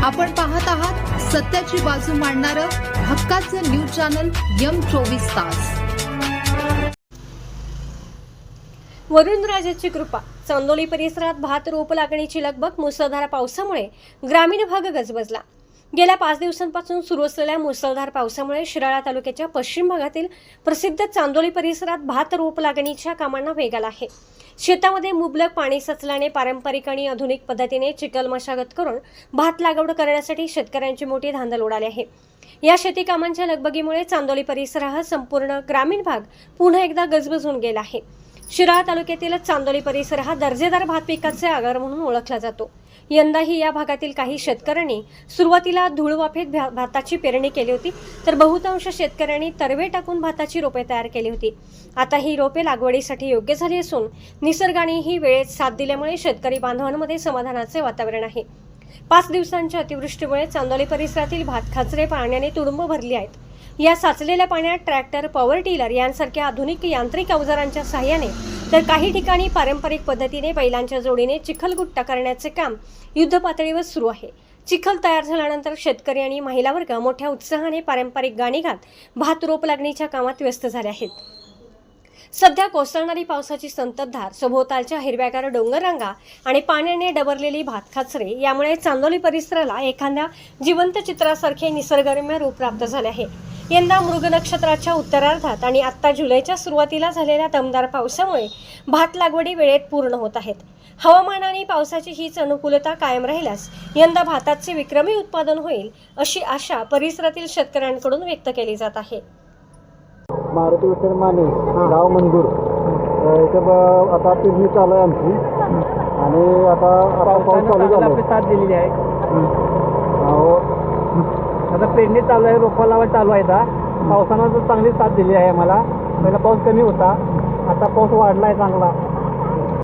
आपण पाहत आहात सत्याची बाजू मांडणारं हक्काचं न्यूज चॅनल M24 तास। वरुणराजाची कृपा। चांदोली परिसरात भात रोप लागणीची लगबग। मुसळधार पावसामुळे ग्रामीण भाग गजबजला। गेल्या 5 दिवसांपासून सुरू असलेल्या मुसळधार पावसामुळे शिराळा तालुक्याच्या पश्चिम भागातील प्रसिद्ध चांदोली परिसरात भात रोप लागणीच्या कामांना वेग आला आहे। शेतामध्ये मुबलक पाणी साचल्याने पारंपरिक आणि आधुनिक पद्धतीने चिखल मशागत करून भात लागवड करण्यासाठी शेतकऱ्यांची मोठी धांदल उडाली आहे। या शेती कामांच्या लगबगीमुळे चांदोली परिसरासह संपूर्ण ग्रामीण भाग पुन्हा एकदा गजबजून गेला आहे। शिराळा तालुक्यातील चांदोली परिसर हा दर्जेदार भात पिकाचे आगार म्हणून ओळखला जातो। यंदाही या भागातील काही शेतकऱ्यांनी सुरुवातीला धूळवाफेत भाताची पेरणी केली होती, तर बहुतांश शेतकऱ्यांनी तरवे टाकून भाताची रोपे तयार केली होती। आता ही रोपे लागवडीसाठी योग्य झाली असून निसर्गानेही वेळेत साथ दिल्यामुळे शेतकरी बांधवांमध्ये समाधानाचे वातावरण आहे। 5 दिवसांच्या अतिवृष्टीमुळे चांदोली परिसरातील भात खाचरे पाण्याने तुडुंब भरली आहेत। या साचलेल्या पाण्यात ट्रॅक्टर, पॉवर टिलर यांसारख्या आधुनिक यांत्रिक अवजारांच्या सहाय्याने तर काही ठिकाणी पारंपरिक पद्धतीने बैलांच्या जोडीने चिखलगुट्टा करण्याचे काम युद्धपातळीवर सुरू आहे। चिखल तयार झाल्यानंतर शेतकरी आणि महिला वर्ग मोठ्या उत्साहाने पारंपरिक गाणी गात भात रोप लागणीच्या कामात व्यस्त झाले आहेत। सध्या कोसळणारी पावसाची संततधार, सभोवतालच्या हिरव्यागार डोंगररांगा आणि पाण्याने डबरलेली भात खाचरे यामुळे चांदोली परिसराला एखाद्या जिवंत चित्रासारखे निसर्गरम्य रूप प्राप्त झाले आहे। यंदा मृग नक्षत्राच्या उत्तरार्धात आणि आत्ता जुलैच्या सुरुवातीला झालेल्या दमदार पावसामुळे भात लागवडी वेळेत पूर्ण होत आहेत। हवामान आणि पावसाची हीच अनुकूलता कायम राहिल्यास यंदा भाताचे विक्रमी उत्पादन होईल अशी आशा परिसरातील शेतकऱ्यांकडून व्यक्त केली जात आहे। मारुती विठ्ठल माने, गाव मंगूर। इथं आता पेरणी चालू आहे आमची आणि आता पाऊस चालू झाला, साथ दिलेली आहे। आता पेरणी चालू आहे, रोपा लावा चालू आहे। पावसानं चांगली साथ दिली आहे आम्हाला। पहिला पाऊस कमी होता, आता पाऊस वाढला आहे चांगला।